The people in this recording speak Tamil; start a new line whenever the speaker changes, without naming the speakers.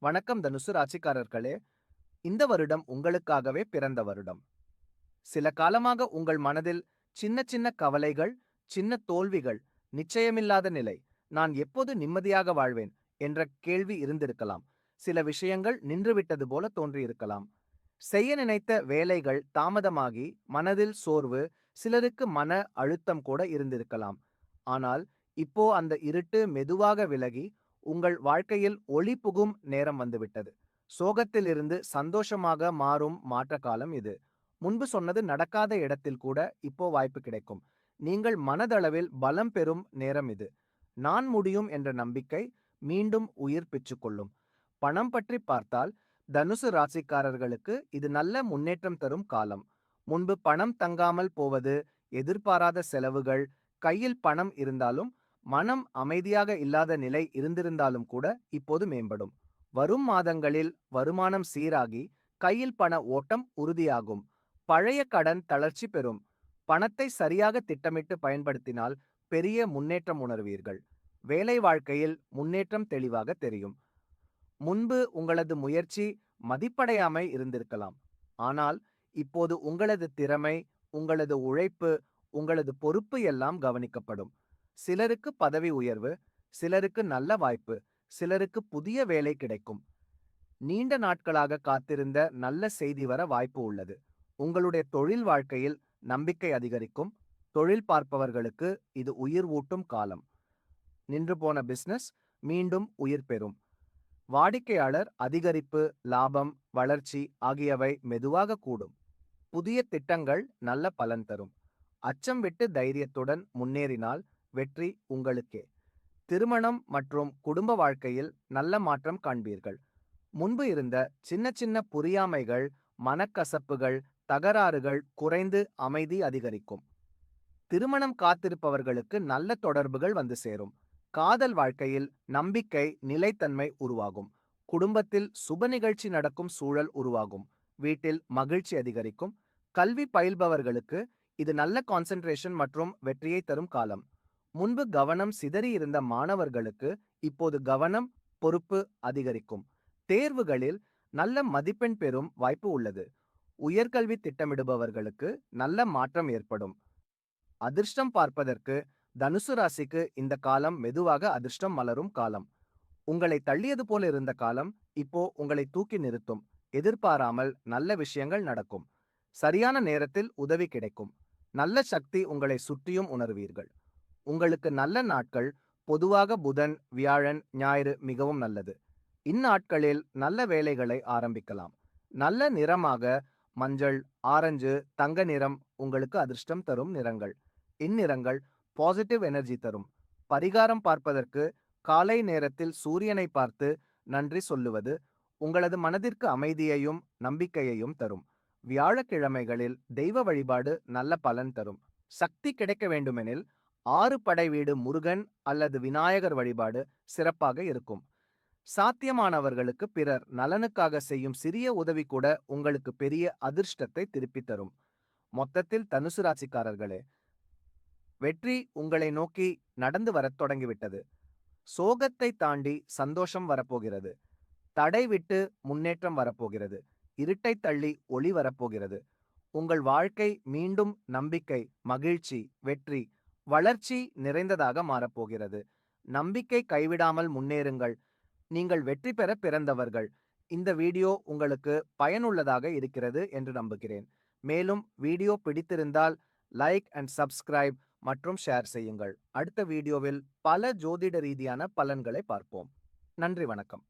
வணக்கம் தனுசு ராசிக்காரர்களே. இந்த வருடம் உங்களுக்காகவே பிறந்த வருடம். சில காலமாக உங்கள் மனதில் சின்ன சின்ன கவலைகள், சின்ன தோல்விகள், நிச்சயமில்லாத நிலை, நான் எப்போது நிம்மதியாக வாழ்வேன் என்ற கேள்வி இருந்திருக்கலாம். சில விஷயங்கள் நின்றுவிட்டது போல தோன்றியிருக்கலாம். செய்ய நினைத்த வேலைகள் தாமதமாகி மனதில் சோர்வு, சிலருக்கு மன அழுத்தம் கூட இருந்திருக்கலாம். ஆனால் இப்போ அந்த இருட்டு மெதுவாக விலகி உங்கள் வாழ்க்கையில் ஒளி புகும் நேரம் வந்துவிட்டது. சோகத்திலிருந்து சந்தோஷமாக மாறும் மாற்ற காலம் இது. முன்பு சொன்னது நடக்காத இடத்தில் கூட இப்போ வாய்ப்பு கிடைக்கும். நீங்கள் மனதளவில் பலம் பெறும் நேரம் இது. நான் முடியும் என்ற நம்பிக்கை மீண்டும் உயிர் பெற்றுக்கொள்ளும். பணம் பற்றி பார்த்தால் தனுசு ராசிக்காரர்களுக்கு இது நல்ல முன்னேற்றம் தரும் காலம். முன்பு பணம் தங்காமல் போவது, எதிர்பாராத செலவுகள், கையில் பணம் இருந்தாலும் மனம் அமைதியாக இல்லாத நிலை இருந்திருந்தாலும் கூட இப்போது மேம்படும். வரும் மாதங்களில் வருமானம் சீராகி கையில் பண ஓட்டம் உறுதியாகும். பழைய கடன் தளர்ச்சி பெறும். பணத்தை சரியாக திட்டமிட்டு பயன்படுத்தினால் பெரிய முன்னேற்றம் உணர்வீர்கள். வேலை வாழ்க்கையில் முன்னேற்றம் தெளிவாக தெரியும். முன்பு உங்களது முயற்சி மதிப்படையாமை இருந்திருக்கலாம். ஆனால் இப்போது உங்களது திறமை, உங்களது உழைப்பு, உங்களது பொறுப்பு எல்லாம் கவனிக்கப்படும். சிலருக்கு பதவி உயர்வு, சிலருக்கு நல்ல வாய்ப்பு, சிலருக்கு புதிய வேலை கிடைக்கும். நீண்ட நாட்களாக காத்திருந்த நல்ல செய்தி வர வாய்ப்பு உள்ளது. உங்களுடைய தொழில் வாழ்க்கையில் நம்பிக்கை அதிகரிக்கும். தொழில் பார்ப்பவர்களுக்கு இது உயிர் ஊட்டும் காலம். நின்று போன பிசினஸ் மீண்டும் உயிர் பெறும். வாடிக்கையாளர் அதிகரிப்பு, லாபம், வளர்ச்சி ஆகியவை மெதுவாக கூடும். புதிய திட்டங்கள் நல்ல பலன் தரும். அச்சம் விட்டு தைரியத்துடன் முன்னேறினால் வெற்றி உங்களுக்கே. திருமணம் மற்றும் குடும்ப வாழ்க்கையில் நல்ல மாற்றம் காண்பீர்கள். முன்பு இருந்த சின்ன சின்ன புரியாமைகள், மனக்கசப்புகள், தகராறுகள் குறைந்து அமைதி அதிகரிக்கும். திருமணம் காத்திருப்பவர்களுக்கு நல்ல தொடர்புகள் வந்து சேரும். காதல் வாழ்க்கையில் நம்பிக்கை, நிலைத்தன்மை உருவாகும். குடும்பத்தில் சுப நிகழ்ச்சி நடக்கும் சூழல் உருவாகும். வீட்டில் மகிழ்ச்சி அதிகரிக்கும். கல்வி பயில்பவர்களுக்கு இது நல்ல கான்சென்ட்ரேஷன் மற்றும் வெற்றியை தரும் காலம். முன்பு கவனம் சிதறி இருந்த மாணவர்களுக்கு இப்போது கவனம், பொறுப்பு அதிகரிக்கும். தேர்வுகளில் நல்ல மதிப்பெண் பெறும் வாய்ப்பு உள்ளது. உயர்கல்வி திட்டமிடுபவர்களுக்கு நல்ல மாற்றம் ஏற்படும். அதிர்ஷ்டம் பார்ப்பதற்கு தனுசு ராசிக்கு இந்த காலம் மெதுவாக அதிர்ஷ்டம் மலரும் காலம். உங்களை தள்ளியது போல இருந்த காலம் இப்போ உங்களை தூக்கி நிறுத்தும். எதிர்பாராமல் நல்ல விஷயங்கள் நடக்கும். சரியான நேரத்தில் உதவி கிடைக்கும். நல்ல சக்தி உங்களை சுற்றியும் உணர்வீர்கள். உங்களுக்கு நல்ல நாட்கள் பொதுவாக புதன், வியாழன், ஞாயிறு மிகவும் நல்லது. இந்நாட்களில் நல்ல வேலைகளை ஆரம்பிக்கலாம். நல்ல நிறமாக மஞ்சள், ஆரஞ்சு, தங்க நிறம் உங்களுக்கு அதிர்ஷ்டம் தரும் நிறங்கள். இந்நிறங்கள் பாசிட்டிவ் எனர்ஜி தரும். பரிகாரம் பார்ப்பதற்கு காலை நேரத்தில் சூரியனை பார்த்து நன்றி சொல்லுவது உங்களது மனதிற்கு அமைதியையும் நம்பிக்கையையும் தரும். வியாழக்கிழமைகளில் தெய்வ வழிபாடு நல்ல பலன் தரும். சக்தி கிடைக்க வேண்டுமெனில் 6 படை வீடு முருகன் அல்லது விநாயகர் வழிபாடு சிறப்பாக இருக்கும். சாத்தியமானவர்களுக்கு பிறர் நலனுக்காக செய்யும் சிறிய உதவி கூட உங்களுக்கு பெரிய அதிர்ஷ்டத்தை திருப்பித் தரும். மொத்தத்தில் தனுசு ராசிக்காரர்களே, வெற்றி உங்களை நோக்கி நடந்து வரத் தொடங்கிவிட்டது. சோகத்தை தாண்டி சந்தோஷம் வரப்போகிறது. தடை விட்டு முன்னேற்றம் வரப்போகிறது. இருட்டை தள்ளி ஒளி வரப்போகிறது. உங்கள் வாழ்க்கை மீண்டும் நம்பிக்கை, மகிழ்ச்சி, வெற்றி, வளர்ச்சி நிறைந்ததாக மாறப்போகிறது. நம்பிக்கை கைவிடாமல் முன்னேறுங்கள். நீங்கள் வெற்றி பெற பிறந்தவர்கள். இந்த வீடியோ உங்களுக்கு பயனுள்ளதாக இருக்கிறது என்று நம்புகிறேன். மேலும் வீடியோ பிடித்திருந்தால் லைக் அண்ட் சப்ஸ்கிரைப் மற்றும் ஷேர் செய்யுங்கள். அடுத்த வீடியோவில் பல ஜோதிட ரீதியான பலன்களை பார்ப்போம். நன்றி, வணக்கம்.